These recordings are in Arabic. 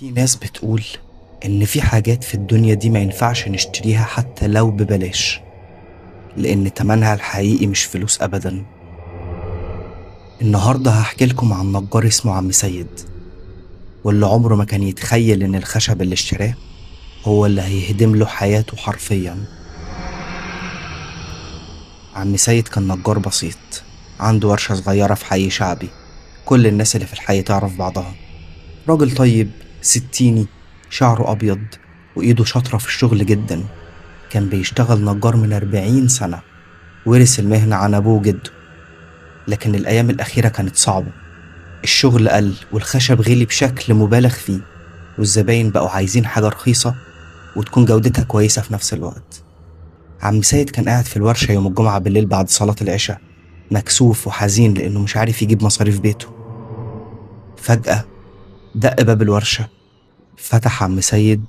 في ناس بتقول إن في حاجات في الدنيا دي ما ينفعش نشتريها حتى لو ببلاش، لأن تمنها الحقيقي مش فلوس أبدا. النهاردة هحكي لكم عن نجار اسمه عم سيد، واللي عمره ما كان يتخيل إن الخشب اللي اشتراه هو اللي هيهدم له حياته حرفيا. عم سيد كان نجار بسيط، عنده ورشة صغيرة في حي شعبي، كل الناس اللي في الحي تعرف بعضها. راجل طيب ستيني، شعره أبيض وإيده شاطرة في الشغل جدا. كان بيشتغل نجار من 40 سنة، ورث المهنة عن أبوه وجده. لكن الأيام الأخيرة كانت صعبة، الشغل قل والخشب غلي بشكل مبالغ فيه، والزباين بقوا عايزين حاجة رخيصة وتكون جودتها كويسة في نفس الوقت. عم سيد كان قاعد في الورشة يوم الجمعة بالليل بعد صلاة العشاء، مكسوف وحزين لأنه مش عارف يجيب مصاريف بيته. فجأة دق باب الورشة، فتح عم سيد،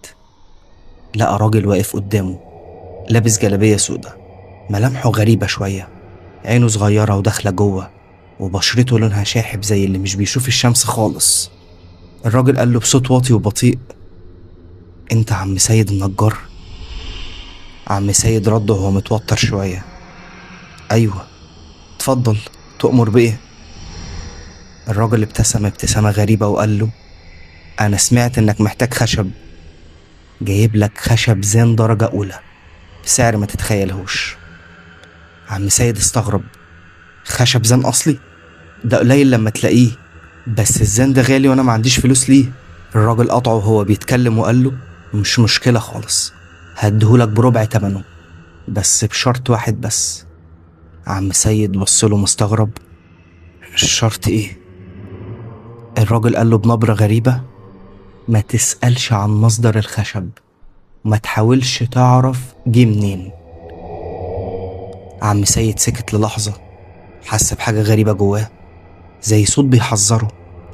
لقى راجل واقف قدامه لابس جلابية سودة، ملامحه غريبة شوية، عينه صغيرة وداخلة جوه، وبشرته لونها شاحب زي اللي مش بيشوف الشمس خالص. الراجل قال له بصوت واطي وبطيء: انت عم سيد النجار؟ عم سيد رد وهو متوتر شوية: ايوه، اتفضل، تؤمر بايه؟ الراجل ابتسم ابتسامة غريبة وقال له: انا سمعت انك محتاج خشب، جايب لك خشب زان درجة اولى بسعر ما تتخيلهوش. عم سيد استغرب: خشب زان اصلي؟ ده قليل لما تلاقيه، بس الزان ده غالي وانا ما عنديش فلوس ليه. الراجل قطعه وهو بيتكلم وقال له: مش مشكلة خالص، هديهولك بربع تمنه، بس بشرط واحد بس. عم سيد بصله مستغرب: الشرط ايه؟ الراجل قال له بنبرة غريبة: ما تسألش عن مصدر الخشب، ما تحاولش تعرف جه منين. عم سيد سكت للحظة، حس بحاجة غريبة جواه، زي صوت بيحذره،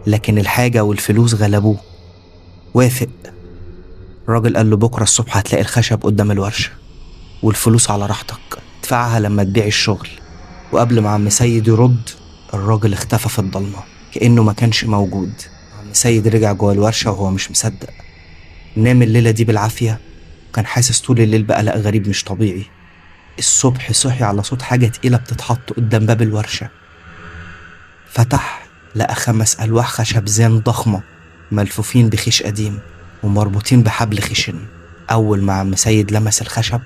لكن الحاجة والفلوس غلبوه. وافق. الراجل قال له: بكرة الصبح هتلاقي الخشب قدام الورشة، والفلوس على راحتك، ادفعها لما تبيع الشغل. وقبل ما عم سيد يرد، الراجل اختفى في الضلمة كأنه ما كانش موجود. عم سيد رجع جوه الورشة وهو مش مصدق. نام الليلة دي بالعافية، كان حاسس طول الليل بقلق غريب مش طبيعي. الصبح صحي على صوت حاجة تقيلة بتتحط قدام باب الورشة. فتح، لقى 5 ألواح خشب زان ضخمة ملفوفين بخيش قديم ومربوطين بحبل خشن. أول ما عم سيد لمس الخشب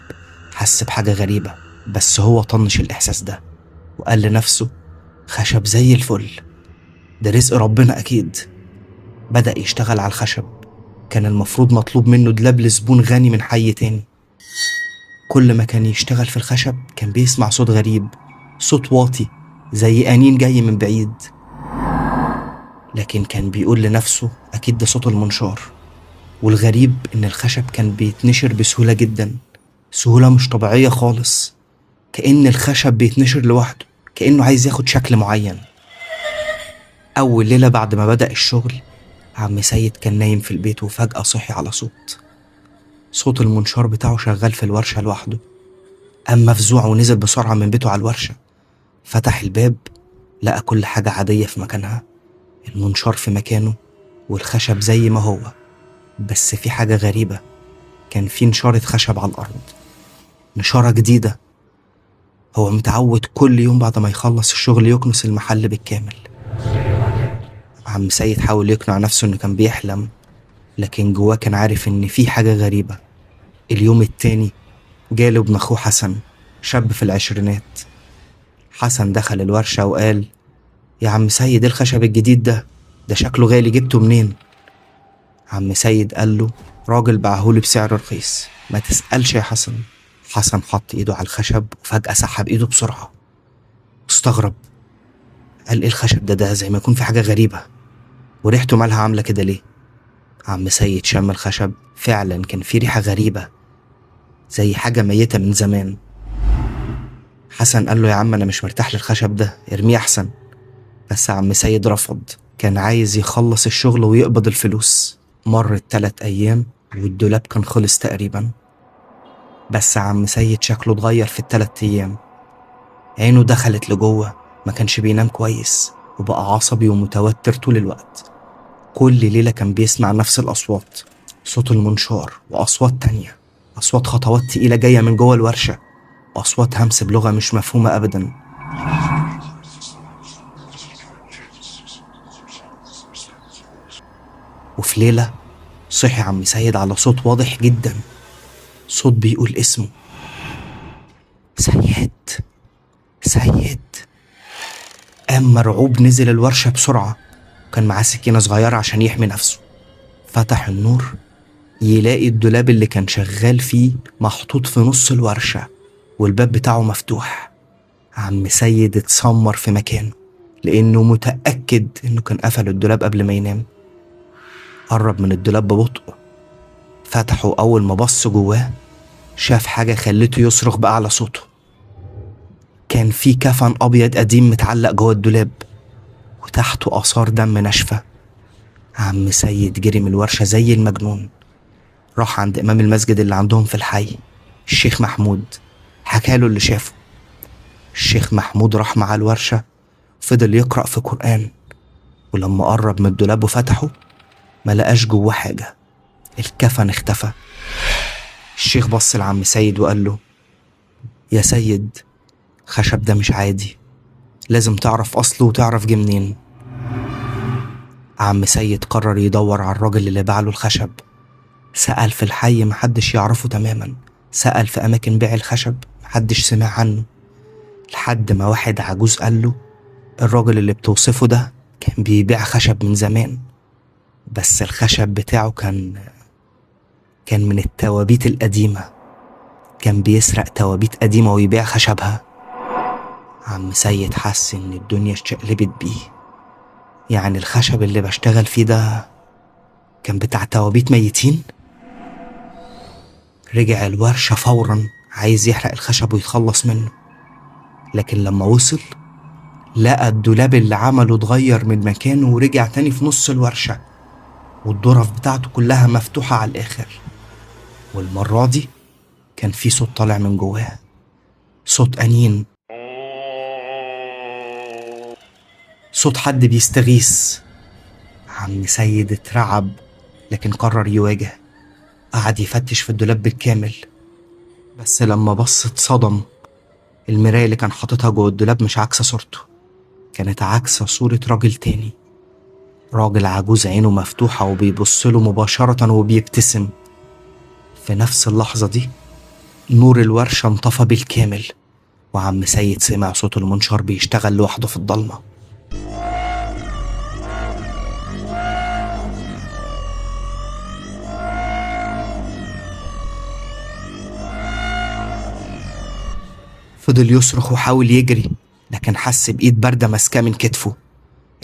حس بحاجة غريبة، بس هو طنش الإحساس ده وقال لنفسه: خشب زي الفل، ده رزق ربنا أكيد. بدأ يشتغل على الخشب. كان المفروض مطلوب منه دلاب لزبون غني من حي تاني. كل ما كان يشتغل في الخشب كان بيسمع صوت غريب، صوت واطي زي أنين جاي من بعيد، لكن كان بيقول لنفسه أكيد ده صوت المنشار. والغريب إن الخشب كان بيتنشر بسهولة جدا، سهولة مش طبيعية خالص، كأن الخشب بيتنشر لوحده، كأنه عايز ياخد شكل معين. أول ليلة بعد ما بدأ الشغل، عم سيد كان نايم في البيت وفجأة صحي على صوت المنشار بتاعه شغال في الورشة لوحده. قام مفزوع ونزل بسرعة من بيته على الورشة. فتح الباب، لقى كل حاجة عادية في مكانها، المنشار في مكانه والخشب زي ما هو، بس في حاجة غريبة، كان في نشارة خشب على الأرض، نشارة جديدة. هو متعود كل يوم بعد ما يخلص الشغل يكنس المحل بالكامل. عم سيد حاول يقنع نفسه إنه كان بيحلم، لكن جواه كان عارف إن في حاجة غريبة. اليوم التاني جاله ابن أخوه حسن، شاب في العشرينات. حسن دخل الورشة وقال: يا عم سيد، الخشب الجديد ده شكله غالي، جبته منين؟ عم سيد قال له: راجل باعهولي بسعر رخيص، ما تسألش يا حسن. حسن حط ايده على الخشب وفجأة سحب ايده بسرعة، استغرب، قال: ايه الخشب ده زي ما يكون في حاجة غريبة، وريحته مالها عاملة كده ليه؟ عم سيد شم الخشب، فعلا كان في ريحة غريبة زي حاجة ميتة من زمان. حسن قال له: يا عم انا مش مرتاح للخشب ده، ارميه احسن. بس عم سيد رفض، كان عايز يخلص الشغل ويقبض الفلوس. مرت 3 أيام والدولاب كان خلص تقريبا، بس عم سيد شكله اتغير في ال3 أيام. عينه دخلت لجوه، ما كانش بينام كويس وبقى عصبي ومتوتر طول الوقت. كل ليلة كان بيسمع نفس الأصوات، صوت المنشار وأصوات تانية، أصوات خطوات تقيلة جاية من جوه الورشة، وأصوات همس بلغة مش مفهومة أبدا. وفي ليلة صحي عم سيد على صوت واضح جدا، صوت بيقول اسمه: سيد، سيد. قام مرعوب نزل الورشة بسرعة، كان معاه سكينة صغيرة عشان يحمي نفسه. فتح النور يلاقي الدولاب اللي كان شغال فيه محطوط في نص الورشة والباب بتاعه مفتوح. عم سيد اتسمر في مكانه لأنه متأكد إنه كان قفل الدولاب قبل ما ينام. قرب من الدولاب ببطء، فتحه. أول ما بص جواه شاف حاجة خلته يصرخ بأعلى صوته. كان في كفن أبيض قديم متعلق جوه الدولاب وتحته آثار دم ناشفة. عم سيد جري من الورشة زي المجنون، راح عند إمام المسجد اللي عندهم في الحي، الشيخ محمود، حكاله اللي شافه. الشيخ محمود راح مع الورشة، فضل يقرأ في قرآن، ولما قرب من الدولاب وفتحه ما لقاش جوه حاجة، الكفن اختفى. الشيخ بص لعم سيد وقال له: يا سيد، خشب ده مش عادي، لازم تعرف أصله وتعرف جه منين. عم سيد قرر يدور على الراجل اللي باع له الخشب. سأل في الحي محدش يعرفه تماما، سأل في أماكن بيع الخشب محدش سمع عنه، لحد ما واحد عجوز قال له: الراجل اللي بتوصفه ده كان بيبيع خشب من زمان، بس الخشب بتاعه كان من التوابيت القديمة، كان بيسرق توابيت قديمة ويبيع خشبها. عم سيد حس إن الدنيا اتشقلبت بيه، يعني الخشب اللي بشتغل فيه ده كان بتاع توابيت ميتين. رجع الورشة فورا عايز يحرق الخشب ويتخلص منه، لكن لما وصل لقى الدولاب اللي عمله اتغير من مكانه ورجع تاني في نص الورشة، والظرف بتاعته كلها مفتوحة على الآخر. والمرة دي كان في صوت طالع من جواه، صوت أنين، صوت حد بيستغيث. عم سيد اترعب لكن قرر يواجه. قعد يفتش في الدولاب بالكامل، بس لما بص اتصدم. المراية اللي كان حاططها جوه الدولاب مش عكس صورته، كانت عكس صورة راجل تاني، راجل عجوز عينه مفتوحة وبيبصله مباشرة وبيبتسم. في نفس اللحظة دي نور الورشة انطفى بالكامل، وعم سيد سمع صوت المنشار بيشتغل لوحده في الضلمة. فضل يصرخ وحاول يجري، لكن حس بإيد باردة ماسكاه من كتفه.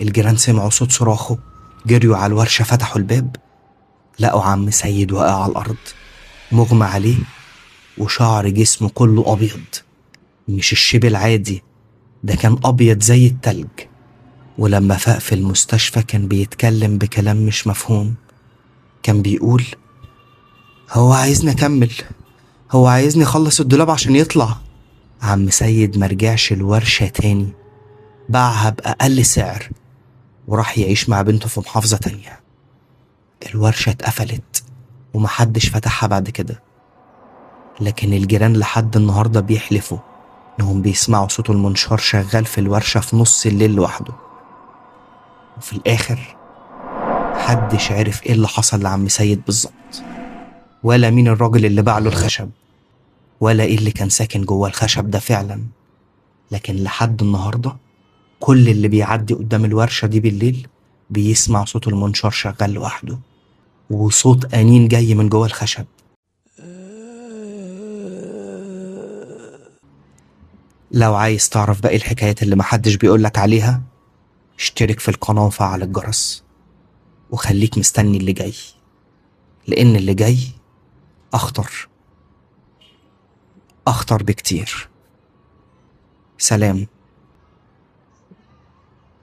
الجيران سمعوا صوت صراخه، جريوا على الورشة، فتحوا الباب، لقوا عم سيد واقع على الأرض مغمى عليه، وشعر جسمه كله أبيض، مش الشبه العادي ده، كان أبيض زي التلج. ولما فاق في المستشفى كان بيتكلم بكلام مش مفهوم، كان بيقول: هو عايزني أكمل، هو عايزني أخلص الدولاب عشان يطلع. عم سيد مرجعش الورشة تاني، باعها بأقل سعر وراح يعيش مع بنته في محافظة تانية. الورشة اتقفلت ومحدش فتحها بعد كده، لكن الجيران لحد النهاردة بيحلفوا إنهم بيسمعوا صوت المنشار شغال في الورشة في نص الليل لوحده. وفي الآخر محدش عرف إيه اللي حصل لعم سيد بالظبط، ولا مين الراجل اللي باع له الخشب، ولا إيه اللي كان ساكن جوه الخشب ده فعلا. لكن لحد النهاردة كل اللي بيعدي قدام الورشة دي بالليل بيسمع صوت المنشار شغال لوحده، وصوت أنين جاي من جوه الخشب. لو عايز تعرف باقي الحكايات اللي محدش بيقولك عليها، اشترك في القناة وفعل الجرس، وخليك مستني اللي جاي، لأن اللي جاي أخطر، أخطر بكتير. سلام.